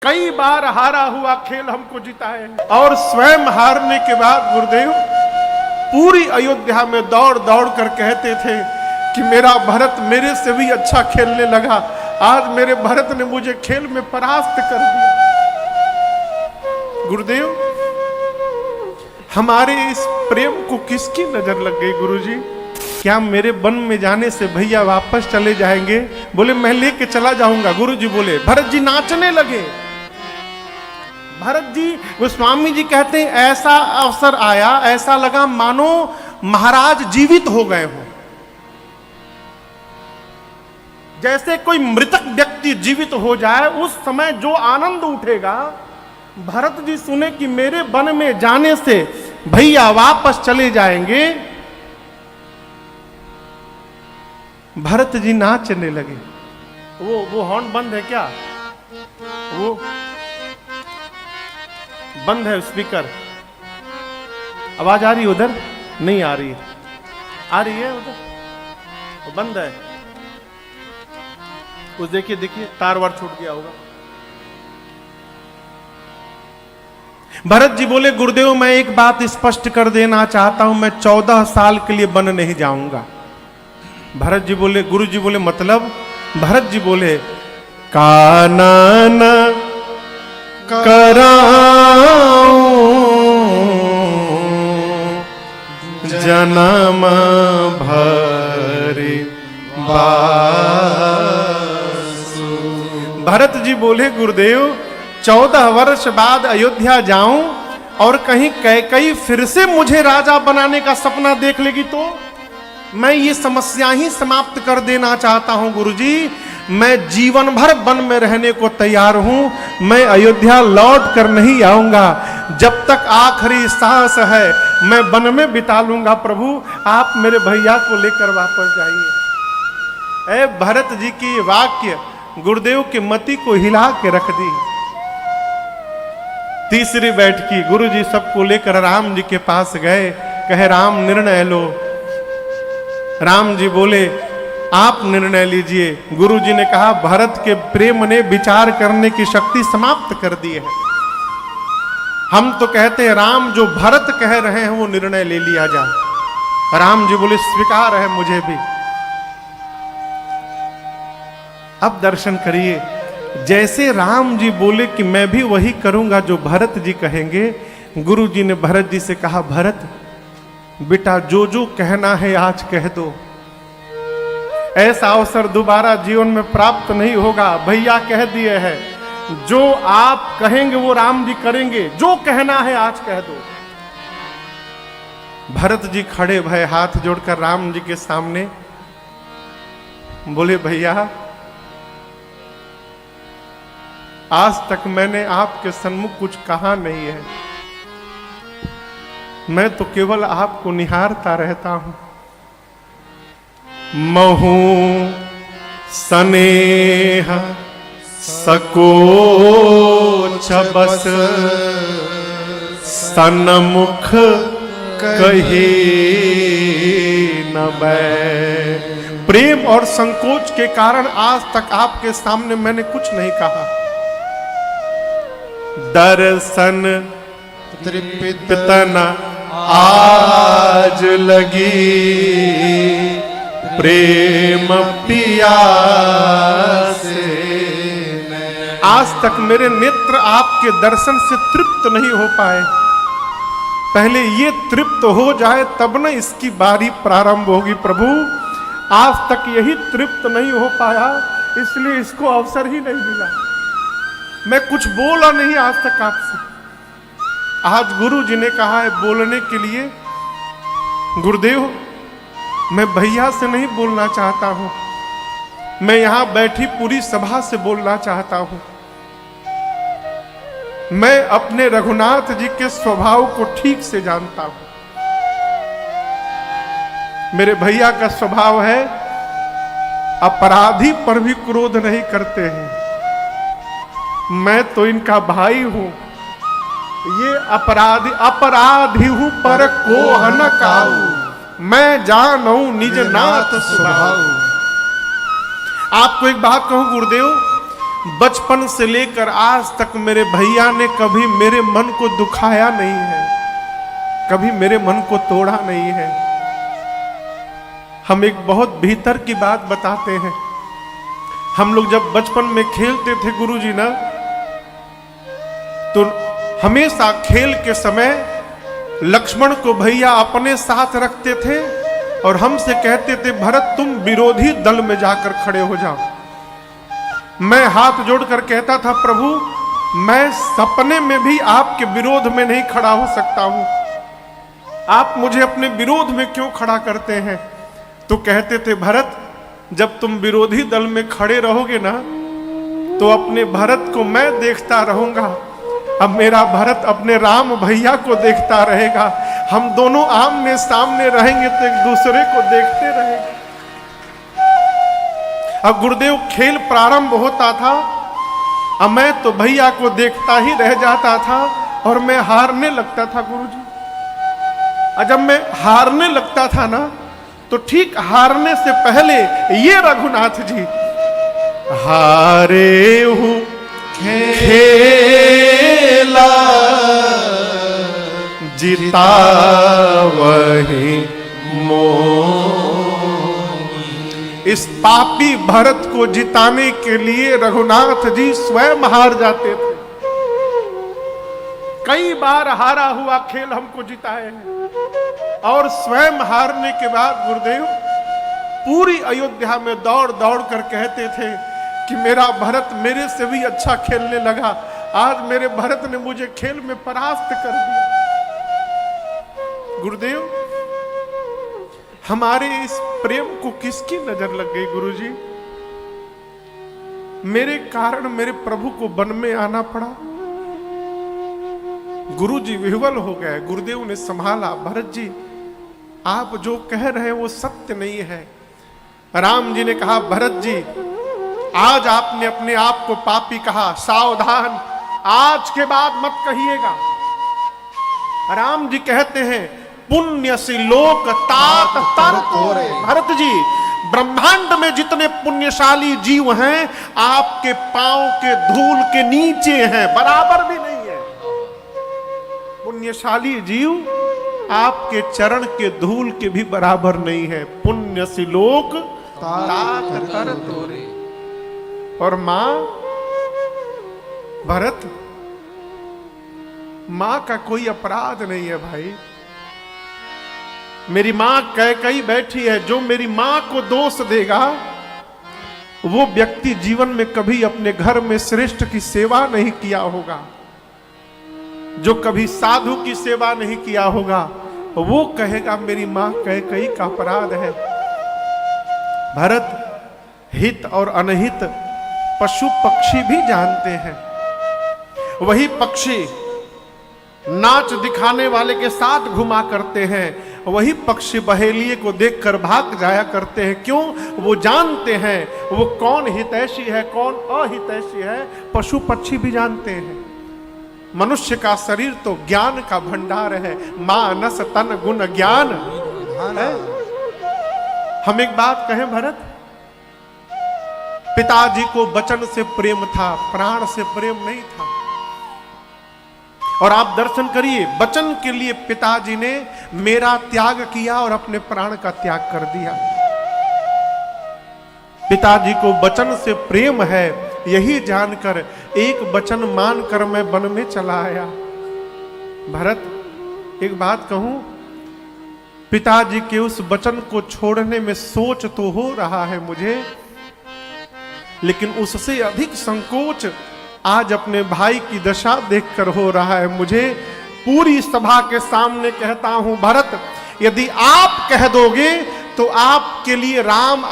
कई बार हारा हुआ खेल हमको जिताए। और स्वयं हारने के बाद गुरुदेव पूरी अयोध्या में दौड़ दौड़ कर कहते थे कि मेरा भरत मेरे से भी अच्छा खेलने लगा, आज मेरे भरत ने मुझे खेल में परास्त कर दिया। गुरुदेव हमारे इस प्रेम को किसकी नजर लग गई गुरुजी? क्या मेरे वन में जाने से भैया वापस चले जाएंगे? बोले मैं लेके चला जाऊंगा। गुरुजी बोले, भरत जी नाचने लगे। भरत जी, गोस्वामी जी कहते हैं ऐसा अवसर आया, ऐसा लगा मानो महाराज जीवित हो गए हो। जैसे कोई मृतक व्यक्ति जीवित हो जाए, उस समय जो आनंद उठेगा। भरत जी सुने कि मेरे वन में जाने से भैया वापस चले जाएंगे, भरत जी नाचने लगे। वो हॉर्न बंद है क्या? वो बंद है स्पीकर। आवाज आ रही है उधर? नहीं आ रही है। आ रही है उधर? वो बंद है। उस देखिए देखिए तार वार छूट गया होगा। भरत जी बोले, गुरुदेव मैं एक बात स्पष्ट कर देना चाहता हूं, मैं 14 साल के लिए वन नहीं जाऊंगा। भरत जी बोले, गुरु जी बोले मतलब? भरत जी बोले, कानन कराऊं जन्म भरि बासु। भरत जी बोले, गुरुदेव 14 वर्ष बाद अयोध्या जाऊं और कहीं कैकई फिर से मुझे राजा बनाने का सपना देख लेगी तो मैं ये समस्या ही समाप्त कर देना चाहता हूं गुरुजी। मैं जीवन भर वन में रहने को तैयार हूं, मैं अयोध्या लौट कर नहीं आऊंगा। जब तक आखिरी सांस है मैं वन में बिता लूंगा। प्रभु आप मेरे भैया को लेकर वापस जाइए। ए भरत जी की वाक्य गुरुदेव के मति को हिला के रख दी। तीसरी बैठकी गुरु जी सबको लेकर राम जी के पास गए। कहे राम निर्णय लो। राम जी बोले आप निर्णय लीजिए। गुरु जी ने कहा भरत के प्रेम ने विचार करने की शक्ति समाप्त कर दी है। हम तो कहते हैं राम जो भरत कह रहे हैं वो निर्णय ले लिया जाए। राम जी बोले स्वीकार है मुझे भी। अब दर्शन करिए, जैसे राम जी बोले कि मैं भी वही करूंगा जो भरत जी कहेंगे, गुरु जी ने भरत जी से कहा भरत बेटा जो जो कहना है आज कह दो। ऐसा अवसर दोबारा जीवन में प्राप्त नहीं होगा। भैया कह दिए हैं जो आप कहेंगे वो राम जी करेंगे, जो कहना है आज कह दो। भरत जी खड़े भय हाथ जोड़कर राम जी के सामने बोले भैया आज तक मैंने आपके सन्मुख कुछ कहा नहीं है, मैं तो केवल आपको निहारता रहता हूं। महू स्नेह सकोच बस सन्मुख कहे न बै। प्रेम और संकोच के कारण आज तक आपके सामने मैंने कुछ नहीं कहा। दर्शन तृप्तन आज लगी प्रेम पिया से। आज तक मेरे नेत्र आपके दर्शन से तृप्त नहीं हो पाए। पहले ये तृप्त हो जाए तब न इसकी बारी प्रारंभ होगी। प्रभु आज तक यही तृप्त नहीं हो पाया, इसलिए इसको अवसर ही नहीं मिला। मैं कुछ बोला नहीं आज तक आपसे। आज गुरु जी ने कहा है बोलने के लिए। गुरुदेव मैं भैया से नहीं बोलना चाहता हूं, मैं यहां बैठी पूरी सभा से बोलना चाहता हूं। मैं अपने रघुनाथ जी के स्वभाव को ठीक से जानता हूं। मेरे भैया का स्वभाव है अपराधी पर भी क्रोध नहीं करते हैं। मैं तो इनका भाई हूं। ये अपराधी हूं पर कोह न काऊ, मैं जानू निज नाथ स्वभाव। आपको एक बात कहूं गुरुदेव, बचपन से लेकर आज तक मेरे भैया ने कभी मेरे मन को दुखाया नहीं है, कभी मेरे मन को तोड़ा नहीं है। हम एक बहुत भीतर की बात बताते हैं। हम लोग जब बचपन में खेलते थे गुरुजी ना, तो हमेशा खेल के समय लक्ष्मण को भैया अपने साथ रखते थे और हमसे कहते थे भरत तुम विरोधी दल में जाकर खड़े हो जाओ। मैं हाथ जोड़कर कहता था प्रभु मैं सपने में भी आपके विरोध में नहीं खड़ा हो सकता हूं, आप मुझे अपने विरोध में क्यों खड़ा करते हैं? तो कहते थे भरत जब तुम विरोधी दल में खड़े रहोगे ना तो अपने भरत को मैं देखता रहूंगा, अब मेरा भरत अपने राम भैया को देखता रहेगा, हम दोनों आमने सामने रहेंगे तो एक दूसरे को देखते रहेंगे। अब गुरुदेव खेल प्रारंभ होता था, अब मैं तो भैया को देखता ही रह जाता था और मैं हारने लगता था गुरुजी। और जब मैं हारने लगता था ना तो ठीक हारने से पहले ये रघुनाथ जी हारे हूं खेला जीता वही मोह। इस पापी भरत को जिताने के लिए रघुनाथ जी स्वयं हार जाते थे। कई बार हारा हुआ खेल हमको जिताए हैं और स्वयं हारने के बाद गुरुदेव पूरी अयोध्या में दौड़ दौड़ कर कहते थे कि मेरा भरत मेरे से भी अच्छा खेलने लगा, आज मेरे भरत ने मुझे खेल में परास्त कर दिया। गुरुदेव हमारे इस प्रेम को किसकी नजर लग गई गुरुजी? मेरे कारण मेरे प्रभु को वन में आना पड़ा। गुरुजी विह्वल हो गए। गुरुदेव ने संभाला, भरत जी आप जो कह रहे हैं वो सत्य नहीं है। राम जी ने कहा भरत जी आज आपने अपने आप को पापी कहा, सावधान आज के बाद मत कहिएगा। राम जी कहते हैं पुण्य से लोक तात तर तोरे। भरत जी ब्रह्मांड में जितने पुण्यशाली जीव हैं आपके पांव के धूल के नीचे हैं, बराबर भी नहीं है। पुण्यशाली जीव आपके चरण के धूल के भी बराबर नहीं है। पुण्य से लोक तात तर तोरे। और मां भरत मां का कोई अपराध नहीं है भाई। मेरी मां कैकई बैठी है, जो मेरी मां को दोष देगा वो व्यक्ति जीवन में कभी अपने घर में श्रेष्ठ की सेवा नहीं किया होगा, जो कभी साधु की सेवा नहीं किया होगा वो कहेगा मेरी मां कैकई का अपराध है। भरत हित और अनहित पशु पक्षी भी जानते हैं। वही पक्षी नाच दिखाने वाले के साथ घुमा करते हैं, वही पक्षी बहेलिए को देखकर भाग जाया करते हैं। क्यों? वो जानते हैं वो कौन हितैषी है कौन अहितैषी है। पशु पक्षी भी जानते हैं। मनुष्य का शरीर तो ज्ञान का भंडार है, मानस तन गुण ज्ञान है। हम एक बात कहें भरत, पिताजी को वचन से प्रेम था, प्राण से प्रेम नहीं था। और आप दर्शन करिए, वचन के लिए पिताजी ने मेरा त्याग किया और अपने प्राण का त्याग कर दिया। पिताजी को वचन से प्रेम है यही जानकर एक वचन मानकर मैं वन में चला आया। भरत एक बात कहूं, पिताजी के उस वचन को छोड़ने में सोच तो हो रहा है मुझे, लेकिन उससे अधिक संकोच आज अपने भाई की दशा देखकर हो रहा है मुझे। पूरी सभा के सामने कहता हूं भरत यदि आप कह दोगे तो आपके लिए राम